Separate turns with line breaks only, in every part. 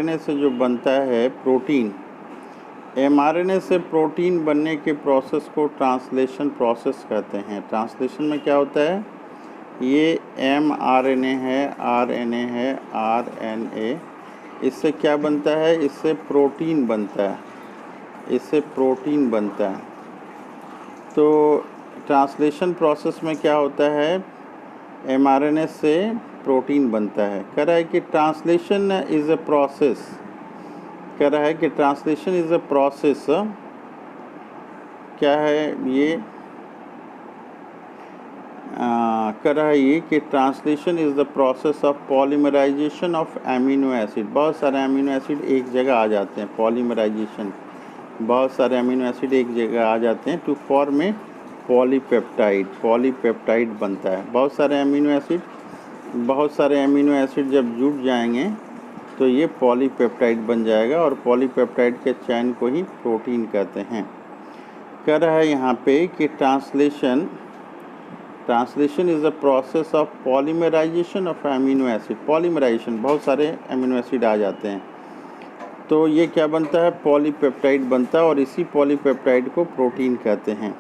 mRNA से जो बनता है प्रोटीन, mRNA से प्रोटीन बनने के प्रोसेस को ट्रांसलेशन प्रोसेस कहते हैं। ट्रांसलेशन में क्या होता है, ये mRNA है, RNA है, RNA, इससे क्या बनता है, इससे प्रोटीन बनता है, इससे प्रोटीन बनता है। तो ट्रांसलेशन प्रोसेस में क्या होता है, mRNA से प्रोटीन बनता है। कह रहा है कि ट्रांसलेशन इज़ अ प्रोसेस, कह रहा है कि ट्रांसलेशन इज़ अ प्रोसेस, क्या है ये, कर रहा है ये कि translation is the process of polymerization of amino acid. बहुत सारे अमीनो एसिड एक जगह आ जाते हैं, पॉलीमराइजेशन, बहुत सारे अमीनो एसिड एक जगह आ जाते हैं to form a polypeptide, polypeptide बनता है। बहुत सारे अमीनो एसिड जब जुड़ जाएंगे तो ये पॉलीपेप्टाइड बन जाएगा और पॉलीपेप्टाइड के चैन को ही प्रोटीन कहते हैं। कह रहा है यहाँ पे कि translation is a process of polymerization of amino acid. Polymerization, बहुत सारे एमिनो एसिड आ जाते हैं तो ये क्या बनता है, पॉलीपेप्टाइड बनता है और इसी पॉलीपेप्टाइड को प्रोटीन कहते हैं।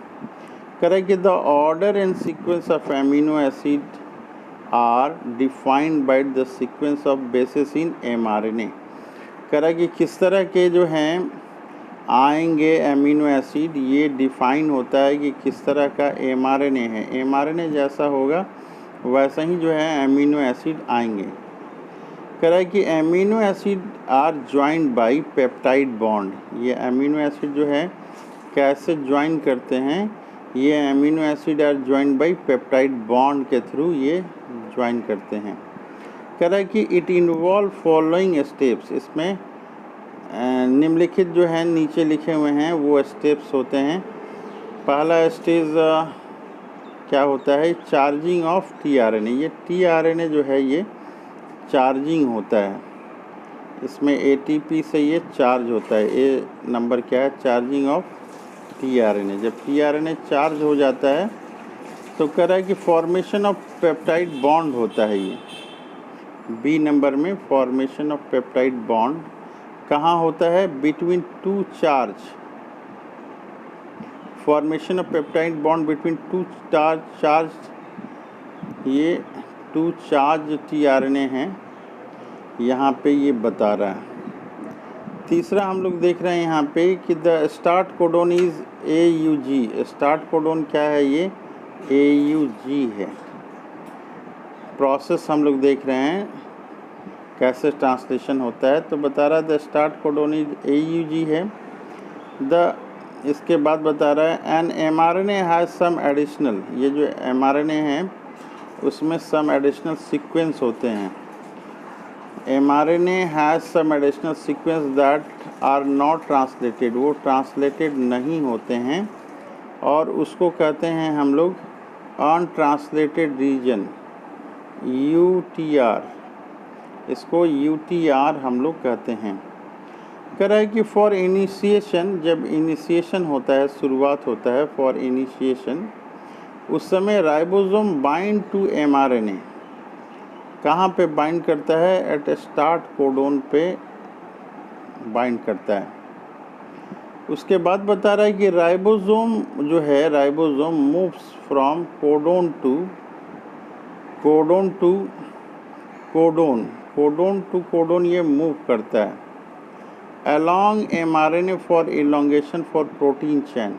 कह रहा है कि the order and sequence of amino acid are defined by the sequence of bases in mRNA। कह रहा है कि किस तरह के जो हैं आएंगे एमिनो एसिड, ये डिफाइन होता है कि किस तरह का mRNA है। mRNA जैसा होगा वैसा ही जो है एमिनो एसिड आएंगे। कह रहा है कि amino acid are joined by peptide bond. ये एमिनो एसिड जो है कैसे ज्वाइन करते हैं, ये amino acid are joined by peptide bond के थ्रू ये ज्वाइन करते हैं। कह रहा है कि इट इन्वॉल्व फॉलोइंग स्टेप्स, इसमें निम्नलिखित जो है नीचे लिखे हुए हैं वो स्टेप्स होते हैं। पहला स्टेज क्या होता है, चार्जिंग ऑफ tRNA। ये tRNA जो है ये चार्जिंग होता है, इसमें ATP से ये चार्ज होता है। ये नंबर क्या है, चार्जिंग ऑफ tRNA। जब tRNA चार्ज हो जाता है तो कह रहा है कि फॉर्मेशन ऑफ पेप्टाइड बॉन्ड होता है। ये बी नंबर में फॉर्मेशन ऑफ पेप्टाइड बॉन्ड कहाँ होता है, between two charge, formation of peptide bond between two charge, ये टू चार्ज tRNA हैं, यहाँ पे ये बता रहा है। तीसरा हम लोग देख रहे हैं यहाँ पे कि the start codon is AUG। Start codon क्या है, ये AUG है। प्रोसेस हम लोग देख रहे हैं कैसे ट्रांसलेशन होता है, तो बता रहा है the start codon is AUG है। इसके बाद बता रहा है an mRNA has some additional, ये जो mRNA है उसमें सम एडिशनल सीक्वेंस होते हैं। mRNA has some additional sequence that are not translated, वो ट्रांसलेटेड नहीं होते हैं और उसको कहते हैं हम लोग अनट्रांसलेटेड रीजन, UTR, इसको UTR हम लोग कहते हैं। कह रहा है कि फॉर इनिशिएशन, जब इनिशिएशन होता है, शुरुआत होता है, फॉर इनिशिएशन, उस समय राइबोसोम बाइंड टू mRNA, कहाँ पे बाइंड करता है, एट स्टार्ट कोडोन पे बाइंड करता है। उसके बाद बता रहा है कि राइबोसोम जो है, ribosome moves from codon to codon, ये मूव करता है along mRNA for elongation for protein chain.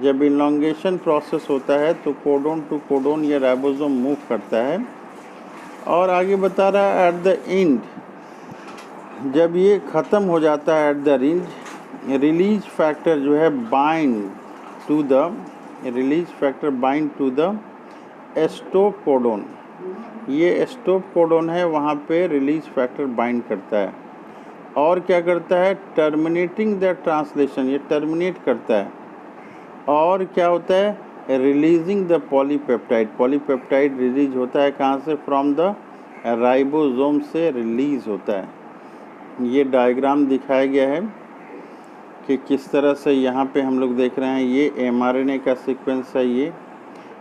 जब इलोंगेशन प्रोसेस होता है तो कोडोन टू कोडोन ये राइबोसोम मूव करता है। और आगे बता रहा है एट द एंड, जब ये ख़त्म हो जाता है, at the end, release factor जो है bind to the stop codon, ये स्टॉप कोडोन है, वहाँ पे रिलीज फैक्टर बाइंड करता है और क्या करता है, टर्मिनेटिंग द ट्रांसलेशन, ये टर्मिनेट करता है। और क्या होता है, releasing the polypeptide, polypeptide release होता है कहाँ से, फ्रॉम द राइबोसोम से रिलीज होता है। ये डायग्राम दिखाया गया है कि किस तरह से यहाँ पे हम लोग देख रहे हैं, ये mRNA का सीक्वेंस है। ये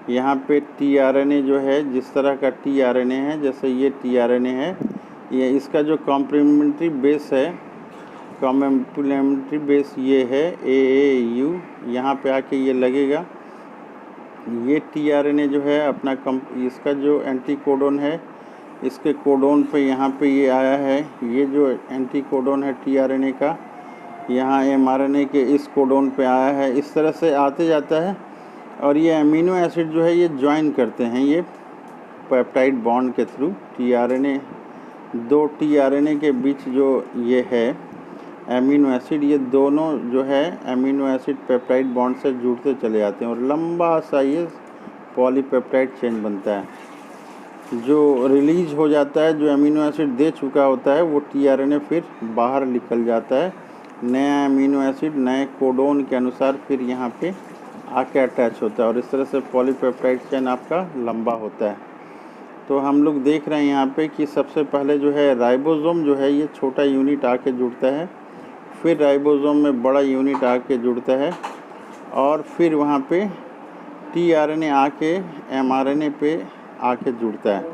यहाँ पे tRNA जो है, जिस तरह का tRNA है, जैसे ये tRNA है, ये इसका जो कॉम्प्लीमेंट्री बेस है, कॉम्प्लीमेंट्री बेस ये है AAU, यहाँ पे आके ये लगेगा। ये tRNA जो है अपना इसका जो एंटी कोडोन है, इसके कोडोन पे यहाँ पे ये आया है। ये जो एंटी कोडोन है tRNA का, यहाँ mRNA के इस कोडोन पे आया है। इस तरह से आते जाता है और ये अमीनो एसिड जो है ये ज्वाइन करते हैं ये पेप्टाइड बॉन्ड के थ्रू। tRNA, दो tRNA के बीच जो ये है एमिनो एसिड, ये दोनों जो है एमिनो एसिड पेप्टाइड बॉन्ड से जुड़ते चले जाते हैं और लंबा सा ये पॉलीपेप्टाइड चेन बनता है। जो रिलीज हो जाता है, जो एमिनो एसिड दे चुका होता है, वो tRNA फिर बाहर निकल जाता है। नया एमिनो एसिड नए कोडोन के अनुसार फिर यहाँ पे आके अटैच होता है और इस तरह से पॉलीपेप्टाइड चेन आपका लंबा होता है। तो हम लोग देख रहे हैं यहाँ पे कि सबसे पहले जो है राइबोसोम जो है ये छोटा यूनिट आके जुड़ता है, फिर राइबोसोम में बड़ा यूनिट आके जुड़ता है और फिर वहाँ पे tRNA आके mRNA पे आके जुड़ता है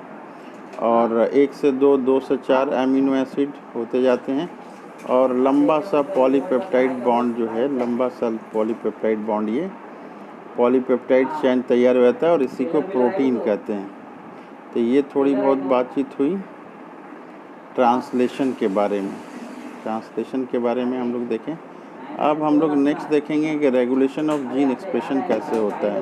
और 1 से 2, 2 से 4 एमिनो एसिड होते जाते हैं और लंबा सा पॉलीपेप्टाइड बॉन्ड जो है, लंबा सा पॉलीपेप्टाइड बॉन्ड, ये पॉलीपेप्टाइड चेन तैयार रहता है और इसी को प्रोटीन कहते हैं। तो ये थोड़ी बहुत बातचीत हुई ट्रांसलेशन के बारे में। ट्रांसलेशन के बारे में हम लोग देखें। अब हम लोग नेक्स्ट देखेंगे कि रेगुलेशन ऑफ जीन एक्सप्रेशन कैसे होता है।